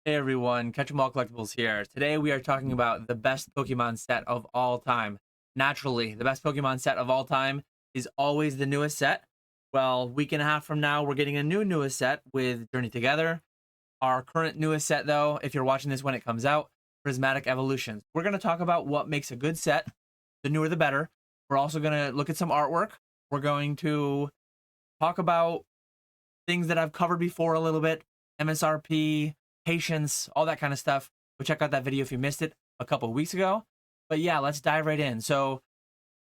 Hey everyone, Catch 'em All Collectibles here. Today we are talking about the best Pokemon set of all time. Naturally, the best Pokemon set of all time is always the newest set. Well, week and a half from now, we're getting a newest set with Journey Together. Our current newest set, though, if you're watching this when it comes out, Prismatic Evolutions. We're going to talk about what makes a good set. The newer, the better. We're also going to look at some artwork. We're going to talk about things that I've covered before a little bit, MSRP, patience, all that kind of stuff. Go check out that video if you missed it a couple of weeks ago. But yeah, let's dive right in. So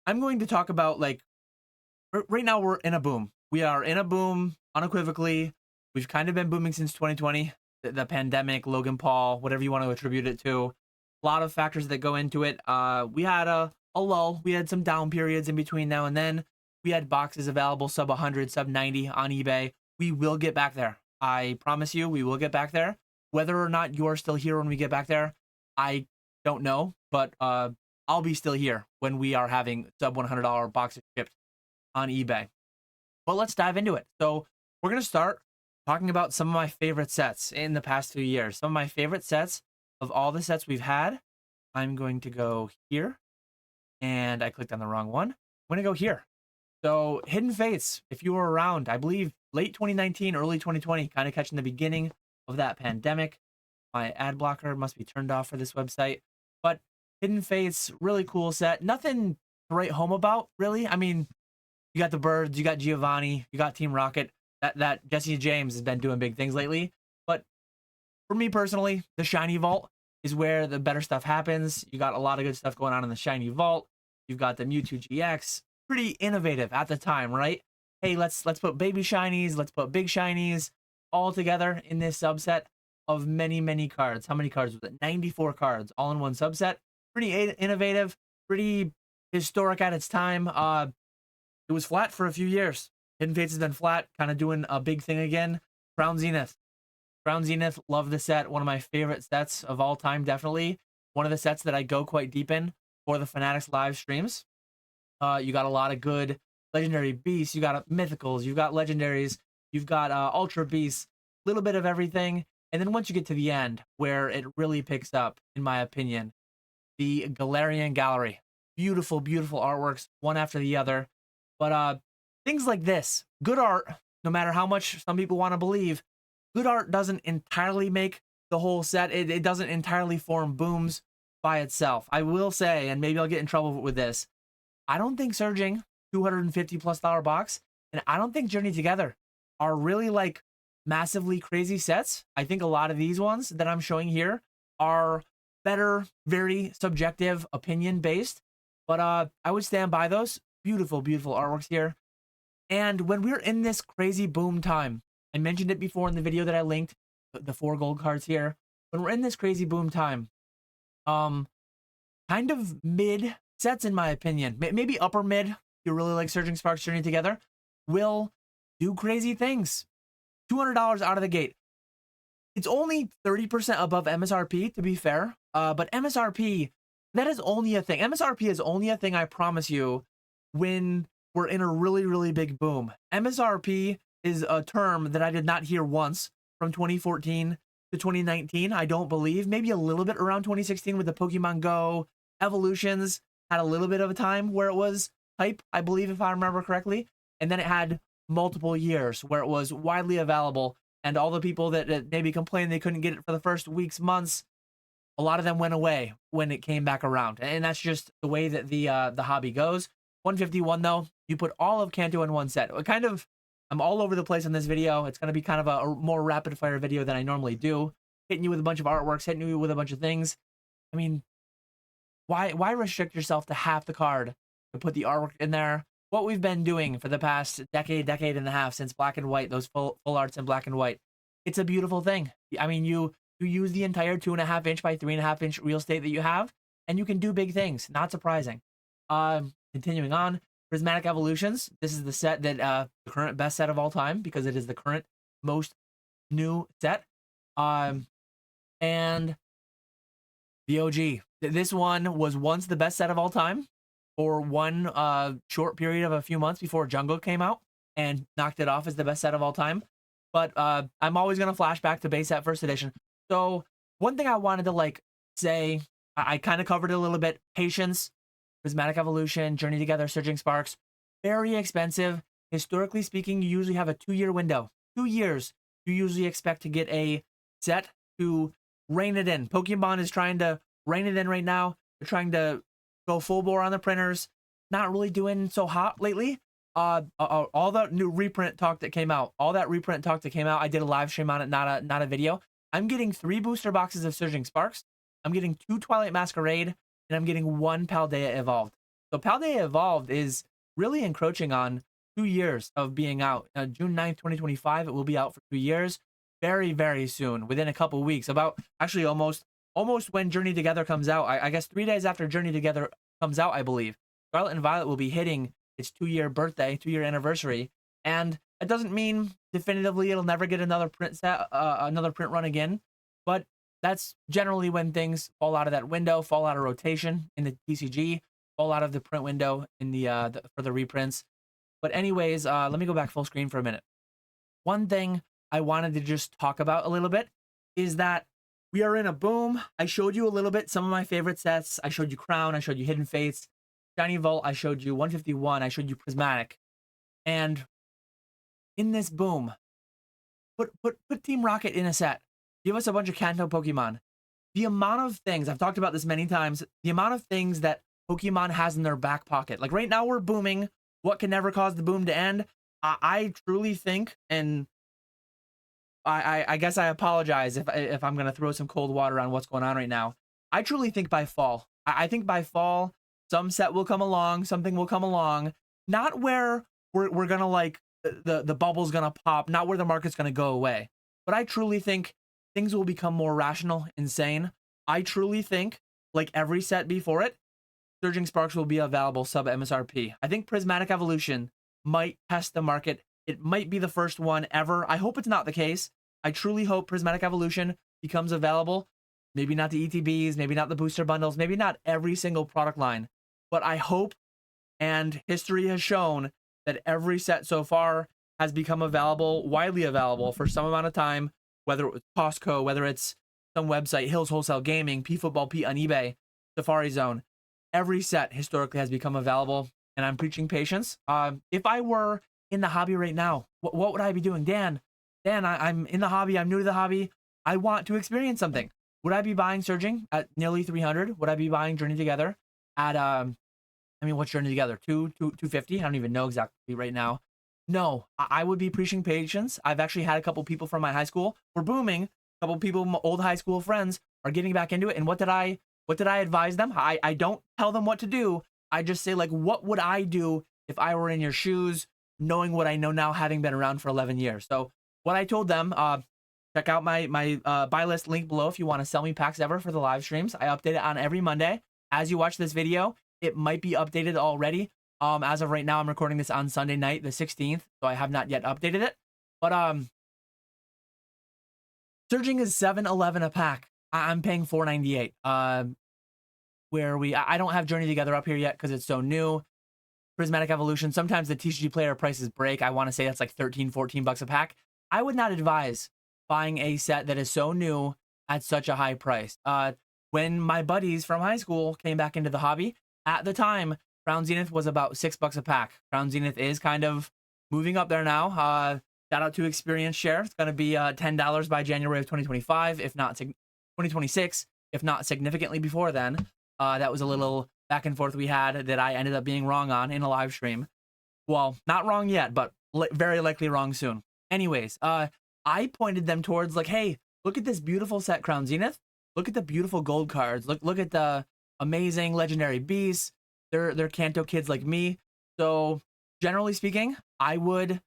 I'm going to talk about right now we're in a boom. We are in a boom unequivocally. We've kind of been booming since 2020, the pandemic, Logan Paul, whatever you want to attribute it to. A lot of factors that go into it. We had a lull. We had some down periods in between now and then. We had boxes available sub 100, sub 90 on eBay. We will get back there. I promise you, we will get back there. Whether or not you're still here when we get back there, I don't know, but I'll be still here when we are having sub $100 boxes shipped on eBay. But let's dive into it. So we're going to start talking about some of my favorite sets in the past few years. Some of my favorite sets of all the sets we've had. I'm going to go here, and I clicked on the wrong one. I'm going to go here. So Hidden Fates, if you were around, I believe late 2019, early 2020, kind of catching the beginning of that pandemic. My ad blocker must be turned off for this website. But Hidden Fates, really cool set. Nothing to write home about, really. I mean, you got the Birds, you got Giovanni, you got Team Rocket. That Jesse James has been doing big things lately. But for me personally, the Shiny Vault is where the better stuff happens. You got a lot of good stuff going on in the Shiny Vault. You've got the Mewtwo GX. Pretty innovative at the time, right? Hey, let's put baby shinies, let's put big shinies all together in this subset of many cards. How many cards was it? 94 cards all in one subset. Pretty innovative, pretty historic at its time. It was flat for a few years. Hidden Fates has been flat, kind of doing a big thing again. Crown Zenith. Crown Zenith, love the set. One of my favorite sets of all time, definitely. One of the sets that I go quite deep in for the Fanatics live streams. You got a lot of good legendary beasts. You got mythicals. You've got legendaries. You've got ultra beasts. A little bit of everything. And then once you get to the end, where it really picks up, in my opinion, the Galarian Gallery. Beautiful artworks, one after the other. But things like this, good art, no matter how much some people want to believe, good art doesn't entirely make the whole set. It doesn't entirely form booms by itself. I will say, and maybe I'll get in trouble with this, I don't think Surging, $250+ box, and I don't think Journey Together are really like massively crazy sets. I think a lot of these ones that I'm showing here are better, very subjective, opinion based. But I would stand by those. Beautiful artworks here. And when we're in this crazy boom time, I mentioned it before in the video that I linked, the 4 gold cards here. When we're in this crazy boom time, kind of mid sets, in my opinion, maybe upper mid, if you really like Surging Sparks Journey Together, will do crazy things. $200 out of the gate. It's only 30% above MSRP, to be fair. But MSRP, that is only a thing. MSRP is only a thing, I promise you, when we're in a really big boom. MSRP is a term that I did not hear once from 2014 to 2019, I don't believe. Maybe a little bit around 2016 with the Pokemon Go evolutions. Had a little bit of a time where it was hype, I believe, if I remember correctly. And then it had multiple years where it was widely available. And all the people that maybe complained they couldn't get it for the first weeks, months, a lot of them went away when it came back around. And that's just the way that the hobby goes. 151 though, you put all of Kanto in one set. I'm all over the place in this video. It's going to be kind of a more rapid fire video than I normally do. Hitting you with a bunch of artworks, hitting you with a bunch of things. I mean, why restrict yourself to half the card to put the artwork in there? What we've been doing for the past decade and a half since black and white, those full arts in black and white. It's a beautiful thing. I mean, you use the entire 2.5 inch by 3.5 inch real estate that you have, and you can do big things. Not surprising. Continuing on, Prismatic Evolutions. This is the set that the current best set of all time because it is the current most new set. And the OG. This one was once the best set of all time for one short period of a few months before Jungle came out and knocked it off as the best set of all time. But I'm always going to flash back to base set first edition. So one thing I wanted to like say, I kind of covered it a little bit. Patience, Prismatic Evolution, Journey Together, Surging Sparks, very expensive. Historically speaking, you usually have a 2-year window. 2 years, you usually expect to get a set to rein it in. Pokemon is trying to rein it in right now. They're trying to go full bore on the printers. Not really doing so hot lately. All the new reprint talk that came out, I did a live stream on it, not a video. I'm getting 3 booster boxes of Surging Sparks. I'm getting 2 Twilight Masquerade, and I'm getting 1 Paldea Evolved. So Paldea Evolved is really encroaching on 2 years of being out. June 9th, 2025, it will be out for 2 years. Very, very soon, within a couple weeks. About actually almost when Journey Together comes out. I guess 3 days after Journey Together comes out, I believe. Scarlet and Violet will be hitting its 2-year birthday, 2-year anniversary. And it doesn't mean definitively it'll never get another print set, another print run again. But that's generally when things fall out of that window, fall out of rotation in the TCG, fall out of the print window in the for the reprints. But anyways, let me go back full screen for a minute. One thing I wanted to just talk about a little bit is that we are in a boom. I showed you a little bit some of my favorite sets. I showed you Crown, I showed you Hidden Fates, Shiny Vault, I showed you 151, I showed you Prismatic. And in this boom, put Team Rocket in a set. Give us a bunch of Kanto Pokemon. The amount of things, I've talked about this many times, the amount of things that Pokemon has in their back pocket. Like right now we're booming. What can never cause the boom to end? I truly think, and I guess I apologize if I'm gonna throw some cold water on what's going on right now. I truly think by fall, I think by fall, some set will come along, something will come along, not where we're gonna like the bubble's gonna pop, not where the market's gonna go away, but I truly think things will become more rational, insane. I truly think, like every set before it, Surging Sparks will be available sub MSRP. I think Prismatic Evolution might test the market. It might be the first one ever. I hope it's not the case. I truly hope Prismatic Evolution becomes available. Maybe not the ETBs, maybe not the booster bundles, maybe not every single product line. But I hope, and history has shown, that every set so far has become available, widely available for some amount of time, whether it was Costco, whether it's some website, Hills Wholesale Gaming, P Football P on eBay, Safari Zone. Every set historically has become available, and I'm preaching patience. If I were in the hobby right now, what would I be doing? Dan, I'm in the hobby. I'm new to the hobby. I want to experience something. Would I be buying Surging at nearly 300? Would I be buying Journey Together at, I mean, what's Journey Together? 250? I don't even know exactly right now. No, I would be preaching patience. I've actually had a couple people from my high school. We're booming. A couple people, my old high school friends, are getting back into it. And what did I advise them? I don't tell them what to do. I just say, like, what would I do if I were in your shoes, knowing what I know now, having been around for 11 years. So what I told them, check out my buy list link below if you want to sell me packs ever for the live streams. I update it on every Monday. As you watch this video, it might be updated already. As of right now, I'm recording this on Sunday night, the 16th, so I have not yet updated it. But Surging is $7.11 a pack. I'm paying $4.98. I don't have Journey Together up here yet because it's so new. Prismatic Evolution, sometimes the TCG player prices break. I want to say that's like 13, 14 bucks a pack. I would not advise buying a set that is so new at such a high price. When my buddies from high school came back into the hobby, at the time, Crown Zenith was about $6 a pack. Crown Zenith is kind of moving up there now. Shout out to Experience Share. It's going to be $10 by January of 2025, if not 2026, if not significantly before then. That was a little back and forth we had that I ended up being wrong on in a live stream. Well, not wrong yet, but very likely wrong soon. Anyways, I pointed them towards like, hey, look at this beautiful set, Crown Zenith. Look at the beautiful gold cards. Look at the amazing legendary beasts. They're Kanto kids like me. So generally speaking, I would,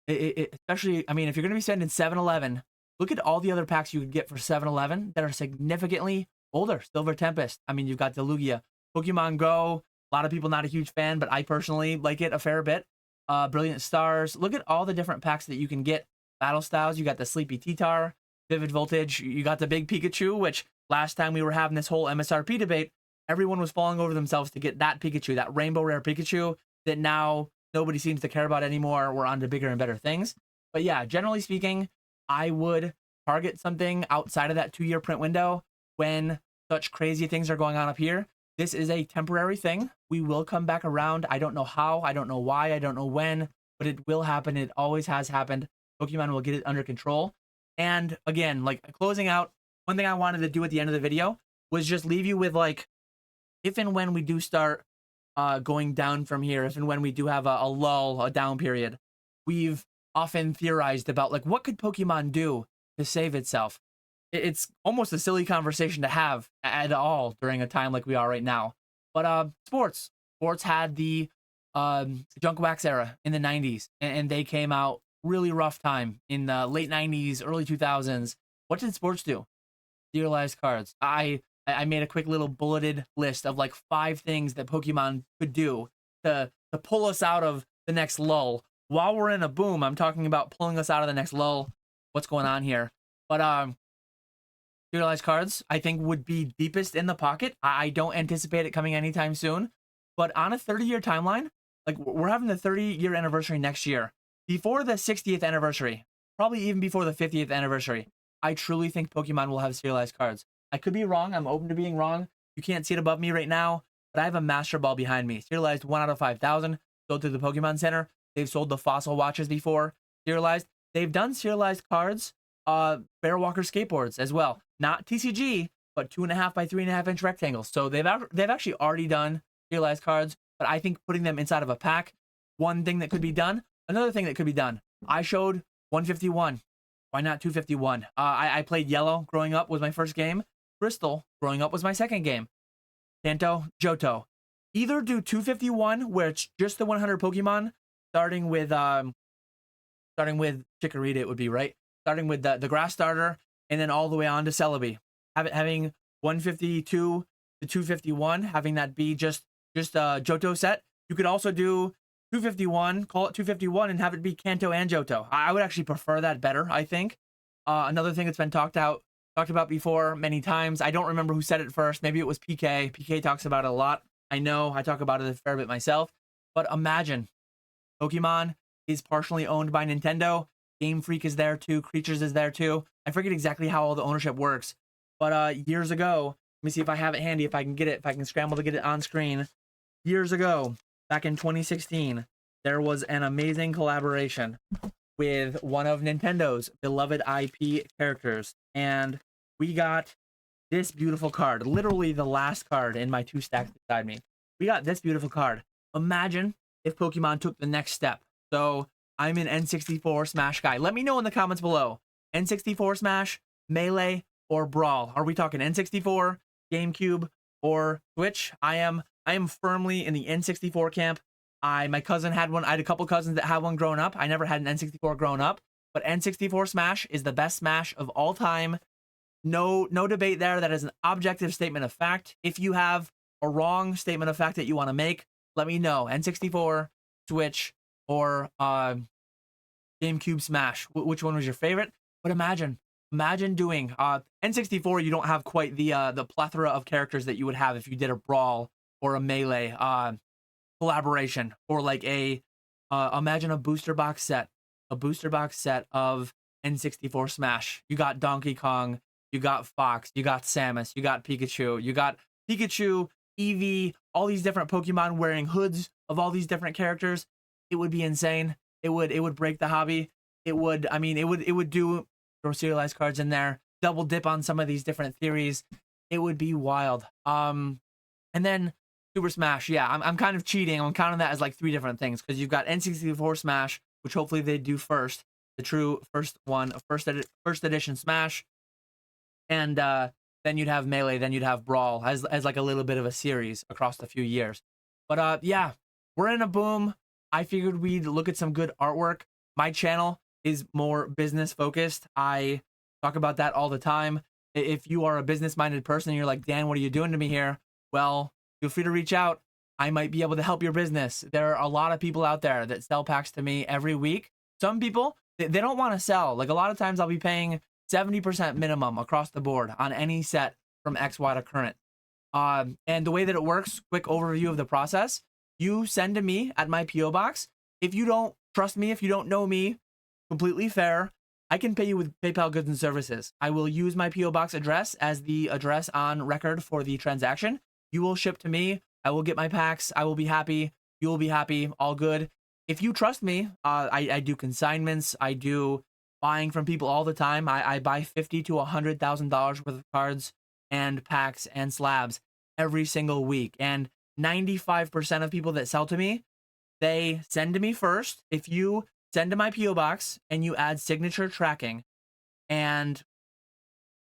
especially, I mean, if you're going to be spending $7.11, look at all the other packs you could get for $7.11 that are significantly older. Silver Tempest. I mean, you've got Delugia. Pokemon Go. A lot of people not a huge fan, but I personally like it a fair bit. Brilliant Stars. Look at all the different packs that you can get. Battle Styles. You got the Sleepy T-Tar. Vivid Voltage. You got the Big Pikachu, which last time we were having this whole MSRP debate, everyone was falling over themselves to get that Pikachu, that Rainbow Rare Pikachu that now nobody seems to care about anymore. We're on to bigger and better things. But yeah, generally speaking, I would target something outside of that 2-year print window when such crazy things are going on up here. This is a temporary thing. We will come back around. I don't know how, I don't know why, I don't know when, but it will happen. It always has happened. Pokemon will get it under control. And again, like closing out, one thing I wanted to do at the end of the video was just leave you with like, if and when we do start going down from here, if and when we do have a lull, a down period, we've often theorized about like what could Pokemon do to save itself. It's almost a silly conversation to have at all during a time like we are right now. But sports had the junk wax era in the 90s, and they came out really rough time in the late 90s, early 2000s. What did sports do? Serialized cards. I made a quick little bulleted list of like 5 things that Pokemon could do to pull us out of the next lull. While we're in a boom, I'm talking about pulling us out of the next lull. What's going on here? But serialized cards, I think, would be deepest in the pocket. I don't anticipate it coming anytime soon. But on a 30-year timeline, like we're having the 30-year anniversary next year. Before the 60th anniversary, probably even before the 50th anniversary, I truly think Pokemon will have serialized cards. I could be wrong. I'm open to being wrong. You can't see it above me right now, but I have a Master Ball behind me. Serialized 1 out of 5,000. Sold through the Pokemon Center. They've sold the Fossil Watches before. Serialized. They've done serialized cards. Bearwalker skateboards as well. Not TCG, but 2.5 by 3.5 inch rectangles. So they've actually already done serialized cards, but I think putting them inside of a pack, one thing that could be done. Another thing that could be done. I showed 151. Why not 251? I played Yellow growing up was my first game. Crystal growing up was my second game. Kanto, Johto. Either do 251 where it's just the 100 Pokemon, starting with Chikorita, it would be, right? Starting with the grass starter and then all the way on to Celebi. Having 152 to 251, having that be just a Johto set. You could also do 251, call it 251, and have it be Kanto and Johto. I would actually prefer that better, I think. Another thing that's been talked about before many times. I don't remember who said it first. Maybe it was PK. PK talks about it a lot. I know I talk about it a fair bit myself. But imagine Pokemon is partially owned by Nintendo. Game Freak is there too. Creatures is there too. I forget exactly how all the ownership works. But years ago, let me see if I have it handy, if I can get it, if I can scramble to get it on screen. Years ago, back in 2016, there was an amazing collaboration with one of Nintendo's beloved IP characters. And we got this beautiful card, literally the last card in my 2 stacks beside me. We got this beautiful card. Imagine if Pokemon took the next step. So I'm an N64 Smash guy. Let me know in the comments below. N64 Smash, Melee, or Brawl? Are we talking N64, GameCube, or Switch? I am firmly in the N64 camp. My cousin had one. I had a couple cousins that had one growing up. I never had an N64 growing up, but N64 Smash is the best Smash of all time. No debate there. That is an objective statement of fact. If you have a wrong statement of fact that you want to make, let me know. N64, Switch, or GameCube Smash. Which one was your favorite? But imagine doing N64. You don't have quite the plethora of characters that you would have if you did a Brawl or a Melee collaboration, or like imagine a booster box set of N64 Smash. You got Donkey Kong, you got Fox, you got Samus, you got Pikachu, Eevee, all these different Pokemon wearing hoods of all these different characters. It would be insane. It would break the hobby. It would do, throw serialized cards in there, double dip on some of these different theories. It would be wild. And then Super Smash, yeah, I'm kind of cheating. I'm counting that as like 3 different things, because you've got N64 Smash, which hopefully they do first, the true first one, first edition Smash, and then you'd have Melee, then you'd have Brawl as like a little bit of a series across a few years. But yeah, we're in a boom. I figured we'd look at some good artwork. My channel is more business focused. I talk about that all the time. If you are a business-minded person and you're like, Dan, what are you doing to me here? Well, feel free to reach out. I might be able to help your business. There are a lot of people out there that sell packs to me every week. Some people, they don't want to sell. Like a lot of times I'll be paying 70% minimum across the board on any set from XY to current. And the way that it works, quick overview of the process. You send to me at my PO box. If you don't trust me, if you don't know me, completely fair. I can pay you with PayPal goods and services. I will use my PO box address as the address on record for the transaction. You will ship to me. I will get my packs. I will be happy. You will be happy. All good. If you trust me, I do consignments. I do buying from people all the time. I buy $50,000 to $100,000 worth of cards and packs and slabs every single week. And 95% of people that sell to me, they send to me first. If you send to my PO box and you add signature tracking, and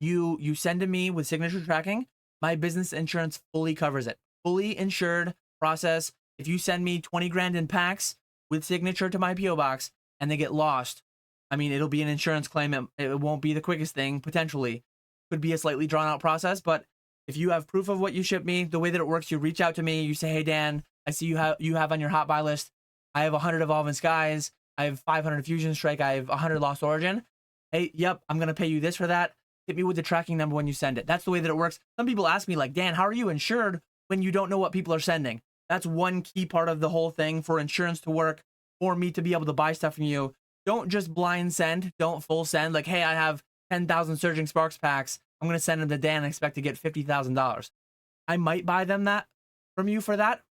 you send to me with signature tracking, my business insurance fully covers it. Fully insured process. If you send me 20 grand in packs with signature to my PO box and they get lost, I mean, it'll be an insurance claim. It won't be the quickest thing, potentially. Could be a slightly drawn out process, but if you have proof of what you ship me, the way that it works, you reach out to me, you say, hey, Dan, I see you have on your hot buy list, I have 100 Evolving Skies, I have 500 Fusion Strike, I have 100 Lost Origin. Hey, yep, I'm going to pay you this for that. Hit me with the tracking number when you send it. That's the way that it works. Some people ask me, like, Dan, how are you insured when you don't know what people are sending? That's one key part of the whole thing for insurance to work, for me to be able to buy stuff from you. Don't just blind send. Don't full send. Like, hey, I have 10,000 Surging Sparks packs. I'm going to send them to Dan and expect to get $50,000. I might buy them that from you for that.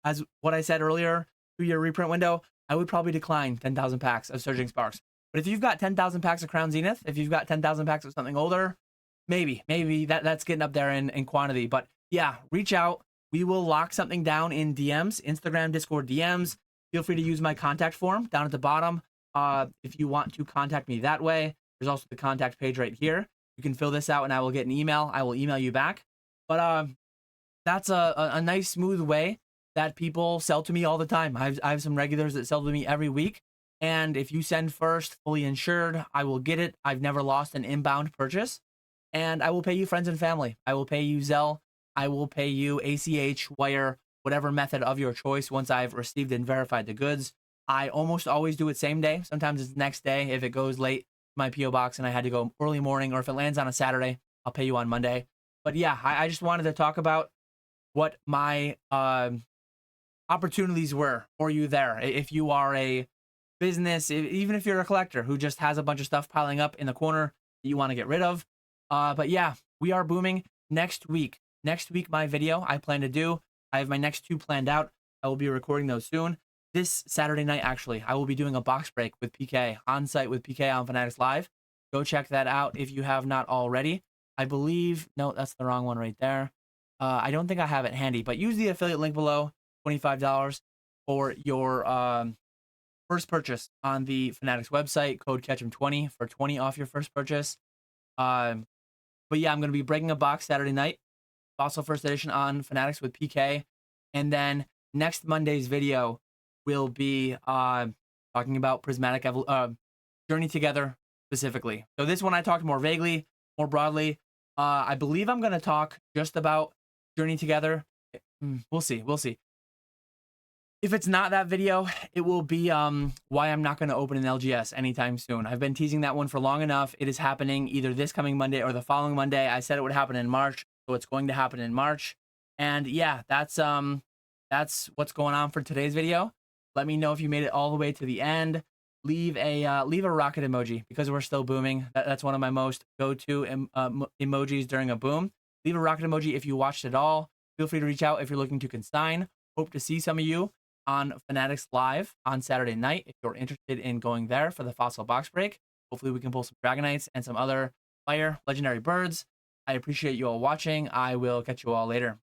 As what I said earlier, 2-year reprint window, I would probably decline 10,000 packs of Surging Sparks. But if you've got 10,000 packs of Crown Zenith, if you've got 10,000 packs of something older, maybe that's getting up there in quantity. But yeah, reach out. We will lock something down in DMs, Instagram, Discord DMs. Feel free to use my contact form down at the bottom. If you want to contact me that way, there's also the contact page right here. You can fill this out and I will get an email. I will email you back. But that's a nice, smooth way that people sell to me all the time. I have some regulars that sell to me every week. And if you send first, fully insured, I will get it. I've never lost an inbound purchase. And I will pay you friends and family. I will pay you Zelle. I will pay you ACH, wire, whatever method of your choice once I've received and verified the goods. I almost always do it same day. Sometimes it's next day if it goes late to my PO box and I had to go early morning, or if it lands on a Saturday, I'll pay you on Monday. But yeah, I just wanted to talk about what my opportunities were for you there. If you are a business, even if you're a collector who just has a bunch of stuff piling up in the corner that you want to get rid of. But yeah, we are booming next week. Next week, my video I plan to do, I have my next 2 planned out. I will be recording those soon. This Saturday night, actually, I will be doing a box break with PK, on site with PK on Fanatics Live. Go check that out if you have not already. I believe, no, that's the wrong one right there. I don't think I have it handy, but use the affiliate link below, $25 for your first purchase on the Fanatics website. Code Ketchum20 for 20 off your first purchase. But yeah, I'm going to be breaking a box Saturday night. Fossil First Edition on Fanatics with PK. And then next Monday's video will be talking about Prismatic Journey Together specifically. So this one I talked more vaguely, more broadly. I believe I'm going to talk just about Journey Together. We'll see. We'll see. If it's not that video, it will be why I'm not going to open an LGS anytime soon. I've been teasing that one for long enough. It is happening either this coming Monday or the following Monday. I said it would happen in March, so it's going to happen in March. And yeah, that's what's going on for today's video. Let me know if you made it all the way to the end. Leave a rocket emoji because we're still booming. That's one of my most go-to emojis during a boom. Leave a rocket emoji if you watched it all. Feel free to reach out if you're looking to consign. Hope to see some of you on Fanatics Live on Saturday night if you're interested in going there for the Fossil box break. Hopefully we can pull some Dragonites and some other fire legendary birds. I appreciate you all watching. I will catch you all later.